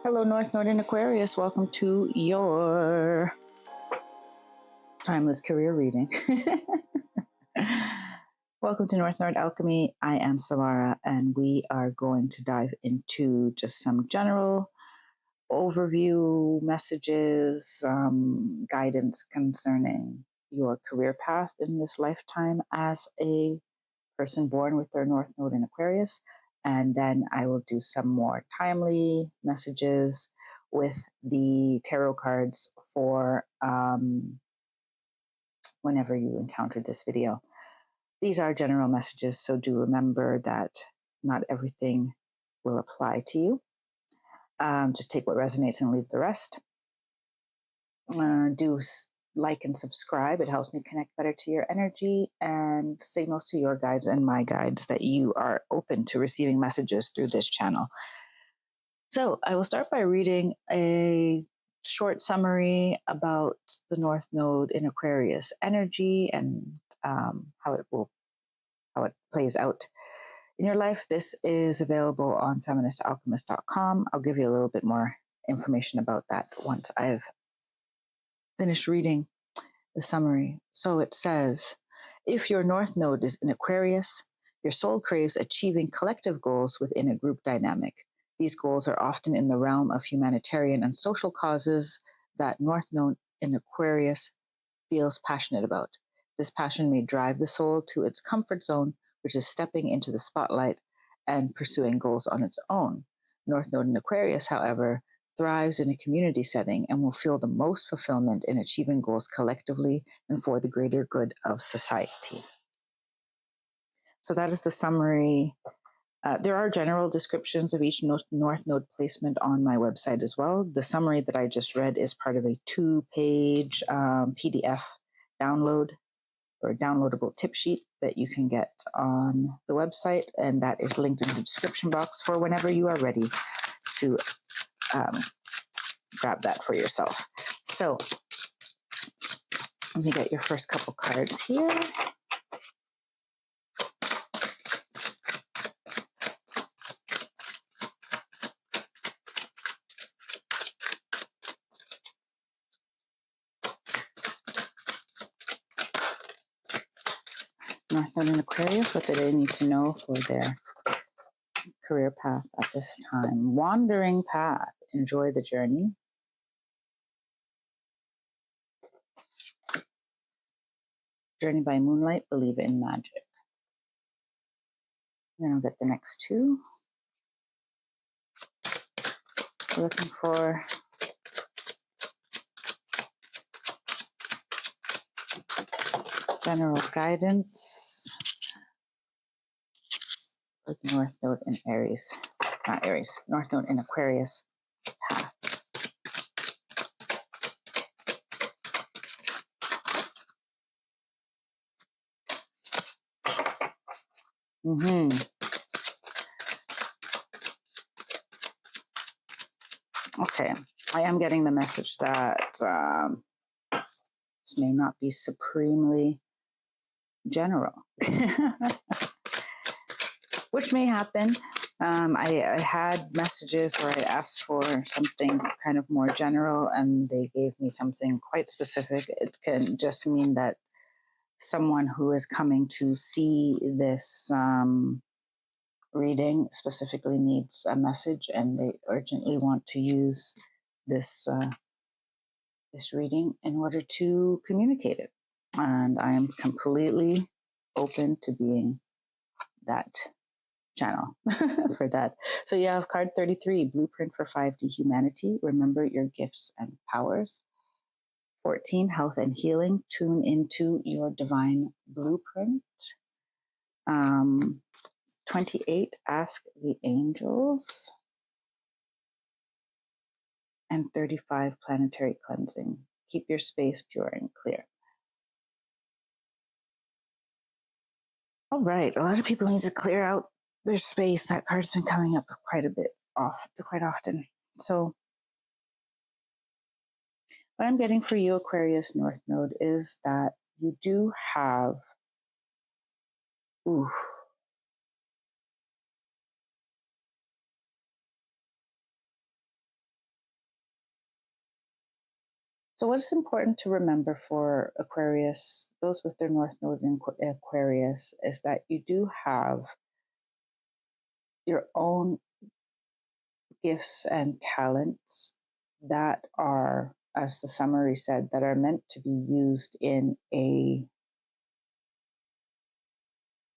Hello, North Node in Aquarius. Welcome to your timeless career reading. Welcome to North Node Alchemy. I am Samara, and we are going to dive into just some general overview messages, guidance concerning your career path in this lifetime as a person born with their North Node in Aquarius. And then I will do some more timely messages with the tarot cards for whenever you encounter this video. These are general messages, so do remember that not everything will apply to you. Just take what resonates and leave the rest. Do like and subscribe. It helps me connect better to your energy and signals to your guides and my guides that you are open to receiving messages through this channel. So I will start by reading a short summary about the North Node in Aquarius energy and how it plays out in your life. This is available on feministalchemist.com. I'll give you a little bit more information about that once I've finished reading the summary. So it says, if your North Node is in Aquarius, your soul craves achieving collective goals within a group dynamic. These goals are often in the realm of humanitarian and social causes that North Node in Aquarius feels passionate about. This passion may drive the soul to its comfort zone, which is stepping into the spotlight and pursuing goals on its own. North Node in Aquarius, however, thrives in a community setting and will feel the most fulfillment in achieving goals collectively and for the greater good of society. So that is the summary. There are general descriptions of each North Node placement on my website as well. The summary that I just read is part of a 2-page PDF download or downloadable tip sheet that you can get on the website, and that is linked in the description box for whenever you are ready to grab that for yourself. So let me get your first couple cards here. North Node in Aquarius, what do they need to know for their career path at this time? Wandering path, enjoy the journey. Journey by moonlight, believe in magic. Then I'll get the next two. We're looking for general guidance. With North Node in Aries, not Aries, North Node in Aquarius path. Okay, I am getting the message that this may not be supremely general, which may happen. I had messages where I asked for something kind of more general and they gave me something quite specific. It can just mean that someone who is coming to see this reading specifically needs a message and they urgently want to use this reading in order to communicate it. And I am completely open to being that channel for that. So you have card 33, Blueprint for 5D Humanity. Remember your gifts and powers. 14, Health and Healing. Tune into your divine blueprint. 28, Ask the Angels. And 35, Planetary Cleansing. Keep your space pure and clear. All right, a lot of people need to clear out their space. That card's been coming up quite often. So what I'm getting for you, Aquarius North Node, is that you do have So what's important to remember for Aquarius, those with their North Node in Aquarius, is that you do have your own gifts and talents that are, as the summary said, that are meant to be used in a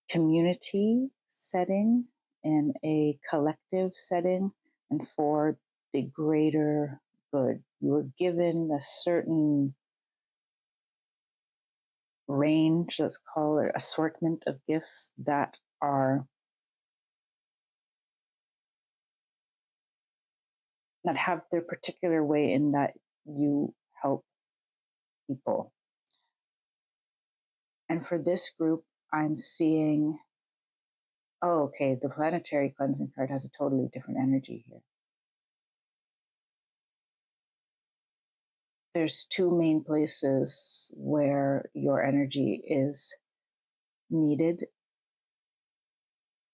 community setting, in a collective setting, and for the greater good. You were given a certain range, let's call it assortment of gifts that have their particular way in that you help people. And for this group, I'm seeing, oh, okay, the planetary cleansing card has a totally different energy here. There's two main places where your energy is needed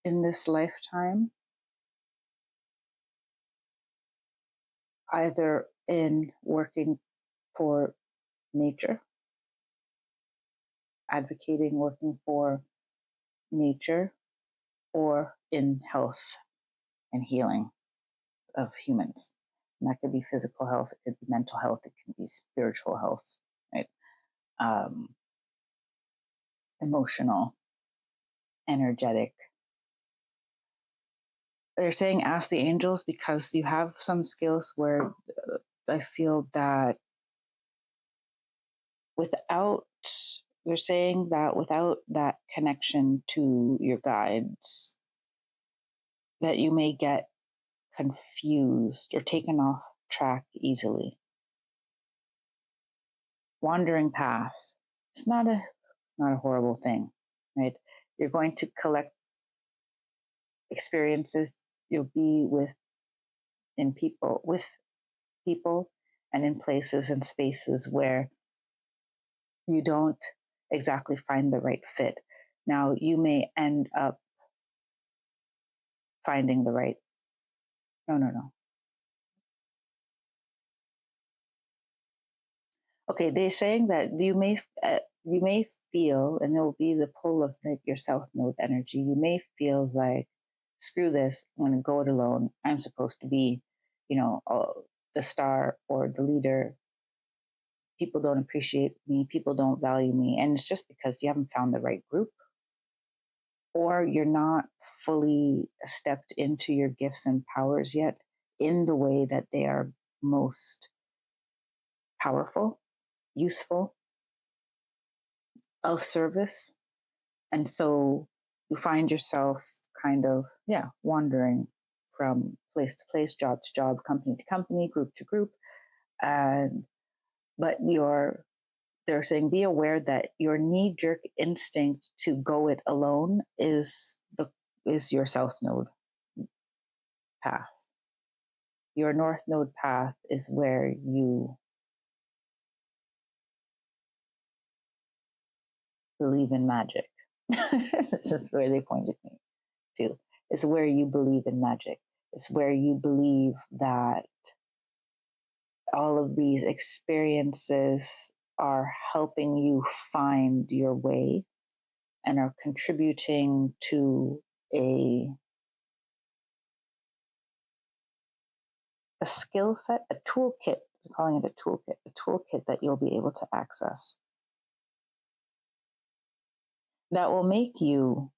in this lifetime, either in working for nature, advocating, working for nature, or in health and healing of humans. And that could be physical health, it could be mental health, it can be spiritual health, right? Emotional, energetic. They're saying ask the angels because you have some skills where I feel that without, they're saying that without that connection to your guides, that you may get confused or taken off track easily. Wandering path. It's not a horrible thing, right? You're going to collect experiences. You'll be with people and in places and spaces where you don't exactly find the right fit. Now, you may end up finding the right, no. Okay, they're saying that you may feel, and it will be the pull of your South Node energy, you may feel like, screw this, I'm going to go it alone. I'm supposed to be, the star or the leader. People don't appreciate me. People don't value me. And it's just because you haven't found the right group, or you're not fully stepped into your gifts and powers yet in the way that they are most powerful, useful, of service. And so you find yourself kind of, wandering from place to place, job to job, company to company, group to group. But they're saying be aware that your knee-jerk instinct to go it alone is your South Node path. Your North Node path is where you believe in magic. This is where they pointed me to. It's where you believe in magic. It's where you believe that all of these experiences are helping you find your way and are contributing to a skill set, a toolkit, I'm calling it a toolkit that you'll be able to access that will make you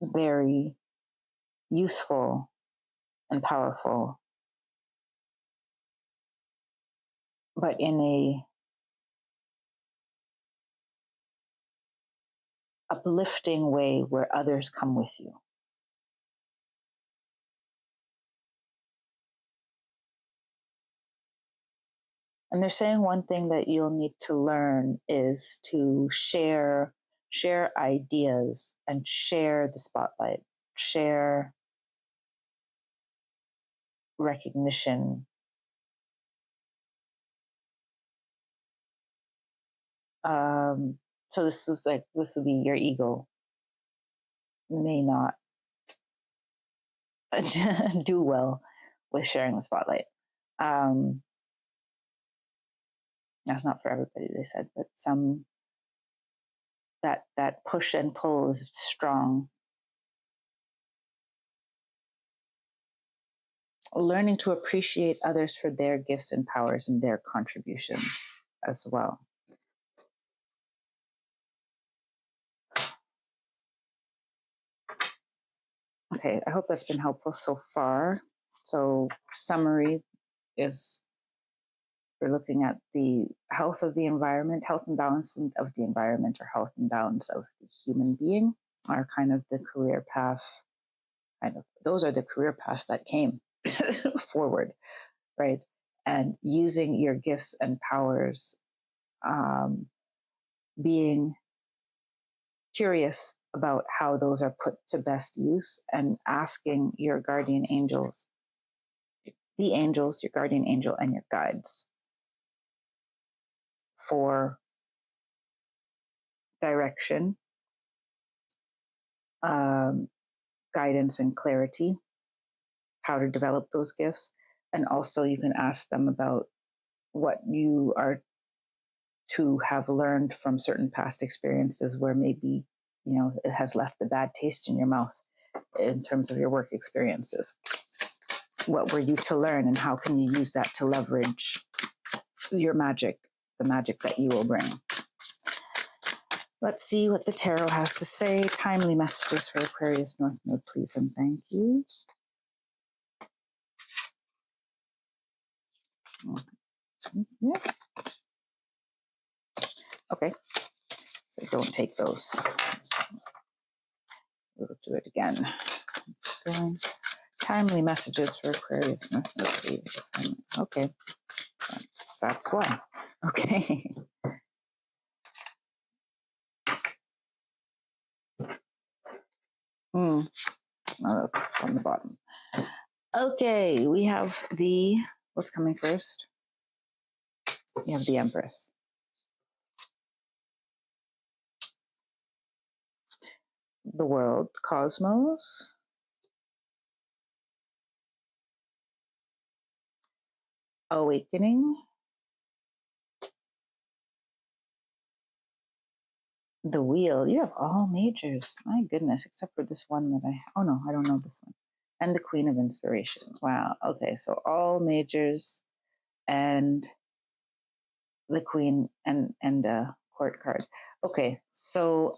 very useful and powerful, but in a uplifting way where others come with you. And they're saying one thing that you'll need to learn is to share ideas and share the spotlight, share recognition. So this would be your ego may not do well with sharing the spotlight. That's not for everybody, they said, but some, that push and pull is strong. Learning to appreciate others for their gifts and powers and their contributions as well. Okay, I hope that's been helpful so far. So, summary is we're looking at the health of the environment, health and balance of the environment, or health and balance of the human being, are kind of the career path. Kind of, those are the career paths that came forward, right? And using your gifts and powers, being curious about how those are put to best use, and asking your guardian angels, the angels, your guardian angel, and your guides for direction, guidance, and clarity, how to develop those gifts. And also, you can ask them about what you are to have learned from certain past experiences where maybe, it has left a bad taste in your mouth in terms of your work experiences. What were you to learn, and how can you use that to leverage your magic, the magic that you will bring? Let's see what the tarot has to say. Timely messages for Aquarius North Node, please and thank you. Yeah. Okay, so don't take those. We'll do it again. Going. Timely messages for Aquarius North Node, please. Okay, that's why. Okay. Oh, on the bottom. Okay, we have what's coming first? We have the Empress. The world, cosmos. Awakening. The wheel. You have all majors. My goodness, except for this one that I don't know this one. And the Queen of Inspiration. Wow. Okay, so all majors and the Queen and court card. Okay, so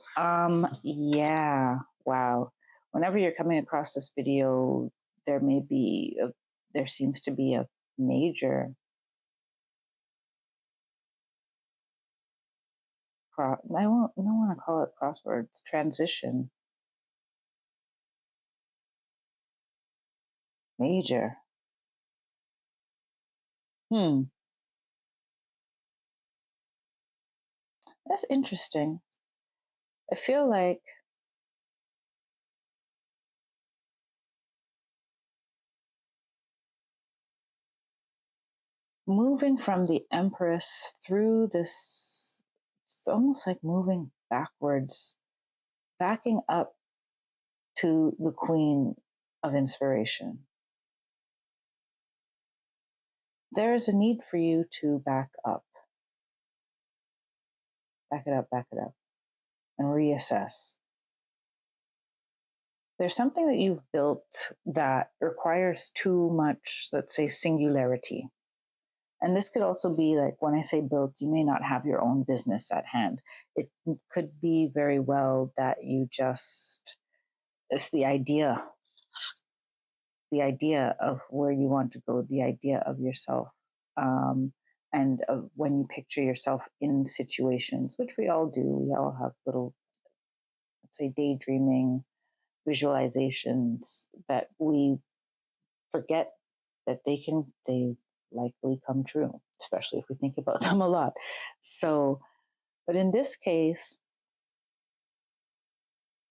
yeah, wow. Whenever you're coming across this video, there seems to be a major I don't want to call it crosswords, transition. Major. That's interesting. I feel like moving from the Empress through this, it's almost like moving backwards, backing up to the Queen of Inspiration. There is a need for you to back up. Back it up, and reassess. There's something that you've built that requires too much, let's say, singularity. And this could also be like, when I say built, you may not have your own business at hand. It could be very well that it's the idea of where you want to go, the idea of yourself. And when you picture yourself in situations, which we all do, we all have little, let's say, daydreaming visualizations that we forget that they likely come true, especially if we think about them a lot. So, but in this case,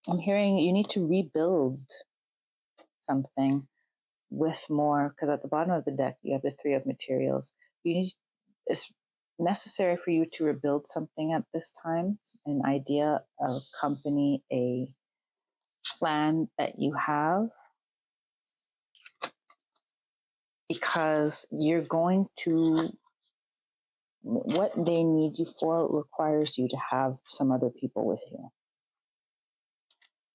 I'm hearing you need to rebuild something with more, because at the bottom of the deck, you have the Three of Materials. It's necessary for you to rebuild something at this time, an idea, a company, a plan that you have, because you're going to what they need you for requires you to have some other people with you.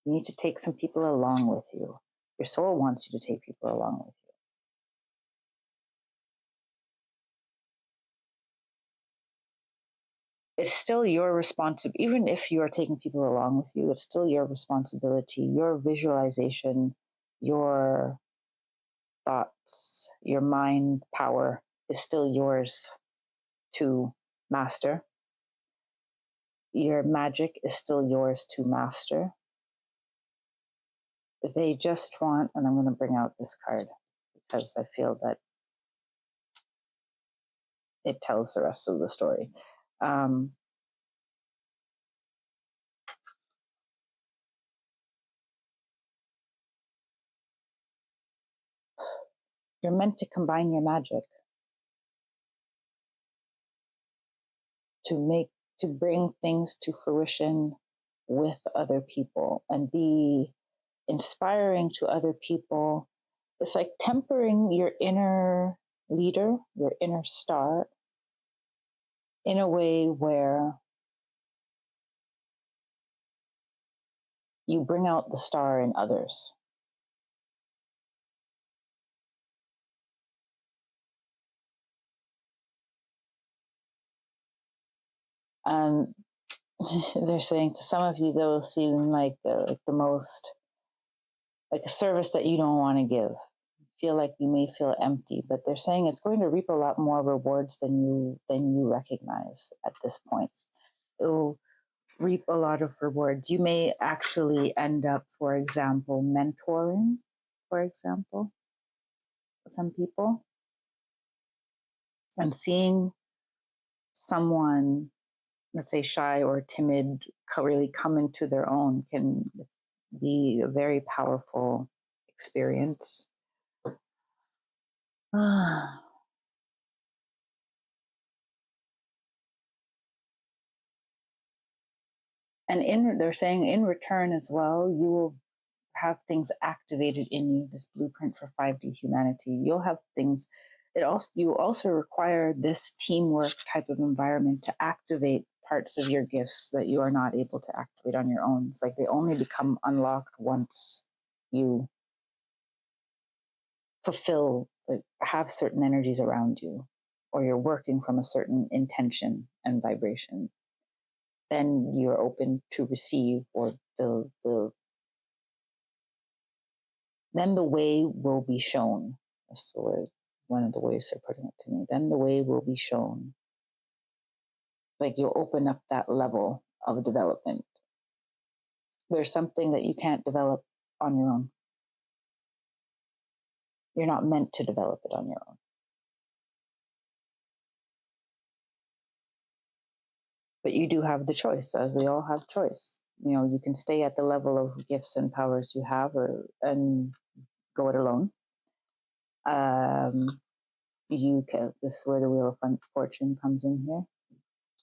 You need to take some people along with you. Your soul wants you to take people along with you. It's still your responsibility, even if you are taking people along with you, it's still your responsibility, your visualization, your thoughts, your mind power is still yours to master. Your magic is still yours to master. They just want, and I'm going to bring out this card because I feel that it tells the rest of the story. You're meant to combine your magic to bring things to fruition with other people and be inspiring to other people. It's like tempering your inner leader, your inner star, in a way where you bring out the star in others. And they're saying to some of you, that will seem like the most, like a service that you don't want to give. Feel like you may feel empty, but they're saying it's going to reap a lot more rewards than you recognize at this point. It'll reap a lot of rewards. You may actually end up, for example, mentoring, for example, some people, and seeing someone, let's say shy or timid, really come into their own can be a very powerful experience. And they're saying in return as well, you will have things activated in you, this blueprint for 5D humanity. You'll have things, you also require this teamwork type of environment to activate parts of your gifts that you are not able to activate on your own. It's like they only become unlocked once you fulfill, like, have certain energies around you, or you're working from a certain intention and vibration. Then you're open to receive, or then the way will be shown. That's the word, one of the ways they're putting it to me. Then the way will be shown. Like you'll open up that level of development. There's something that you can't develop on your own. You're not meant to develop it on your own. But you do have the choice, as we all have choice. You know, you can stay at the level of gifts and powers you have, and go it alone. You can. This is where the Wheel of Fortune comes in here.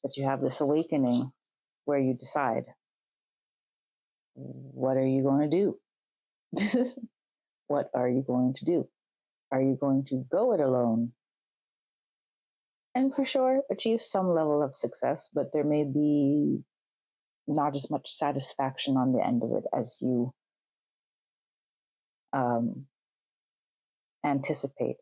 But you have this awakening where you decide, what are you going to do? What are you going to do? Are you going to go it alone? And for sure, achieve some level of success, but there may be not as much satisfaction on the end of it as you anticipate.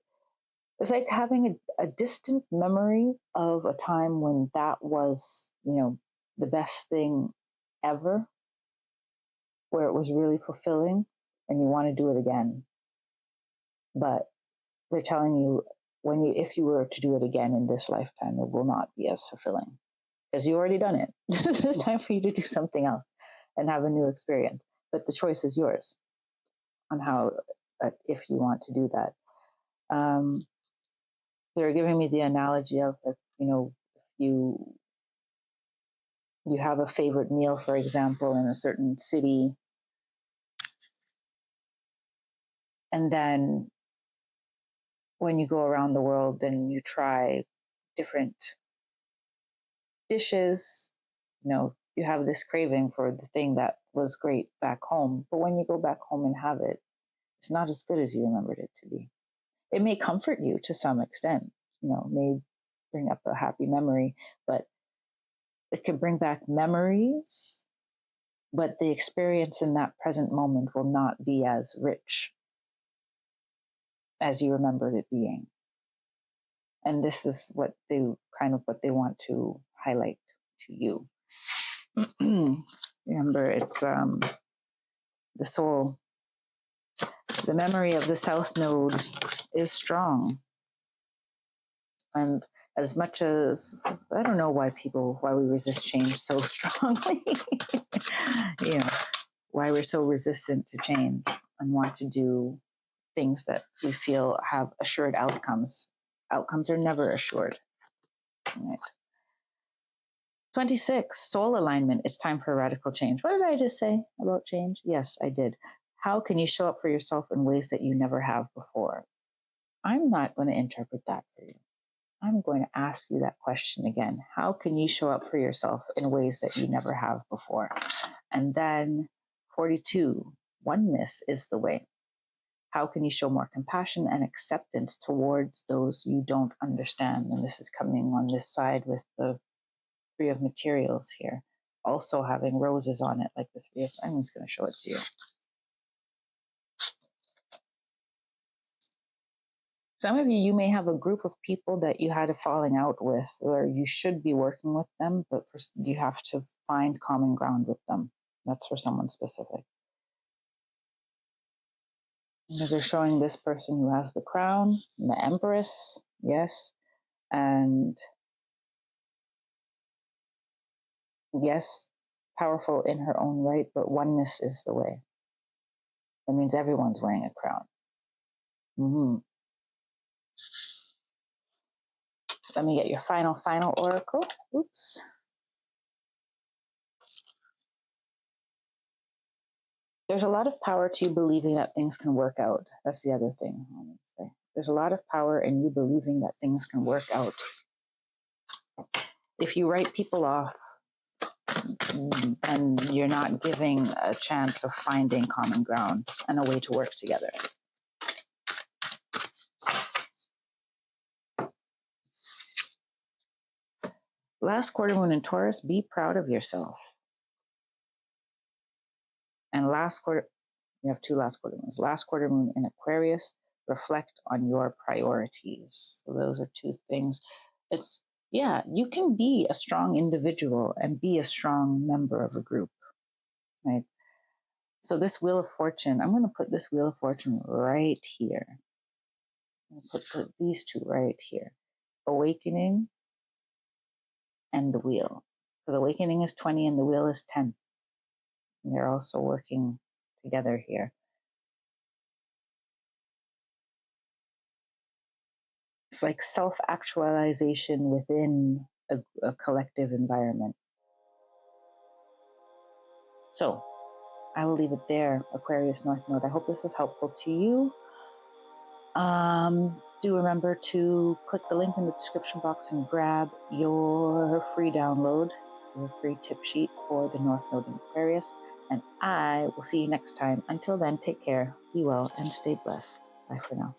It's like having a distant memory of a time when that was, the best thing ever, where it was really fulfilling and you want to do it again. But they're telling you, if you were to do it again in this lifetime, it will not be as fulfilling because you already done it. It's time for you to do something else and have a new experience. But the choice is yours on how, if you want to do that. They're giving me the analogy of, if you have a favorite meal, for example, in a certain city, and then when you go around the world and you try different dishes, you have this craving for the thing that was great back home. But when you go back home and have it, it's not as good as you remembered it to be. It may comfort you to some extent, may bring up a happy memory, but it can bring back memories, but the experience in that present moment will not be as rich as you remembered it being. And this is what they want to highlight to you. Remember, it's the soul. The memory of the South Node is strong. And as much as, I don't know why we resist change so strongly, why we're so resistant to change and want to do things that we feel have assured outcomes. Outcomes are never assured. Right. 26, soul alignment. It's time for a radical change. What did I just say about change? Yes, I did. How can you show up for yourself in ways that you never have before? I'm not going to interpret that for you. I'm going to ask you that question again. How can you show up for yourself in ways that you never have before? And then 42, oneness is the way. How can you show more compassion and acceptance towards those you don't understand? And this is coming on this side with the Three of Materials here, also having roses on it, like the Three of, I'm just going to show it to you. Some of you may have a group of people that you had a falling out with, or you should be working with them, but you have to find common ground with them. That's for someone specific. Because they're showing this person who has the crown, and the Empress, yes, and yes, powerful in her own right, but oneness is the way. That means everyone's wearing a crown. Mm-hmm. Let me get your final oracle. Oops. There's a lot of power to you believing that things can work out. That's the other thing I want to say. There's a lot of power in you believing that things can work out. If you write people off, then you're not giving a chance of finding common ground and a way to work together. Last quarter moon in Taurus, be proud of yourself. And you have two last quarter moons. Last quarter moon in Aquarius, reflect on your priorities. So those are two things. You can be a strong individual and be a strong member of a group, right? So this Wheel of Fortune, I'm going to put this Wheel of Fortune right here. I'm going to put these two right here. Awakening and the Wheel. Because Awakening is 20 and the Wheel is 10. And they're also working together here. It's like self-actualization within a collective environment. So I will leave it there, Aquarius North Node. I hope this was helpful to you. Do remember to click the link in the description box and grab your free download, your free tip sheet for the North Node in Aquarius. And I will see you next time. Until then, take care, be well, and stay blessed. Bye for now.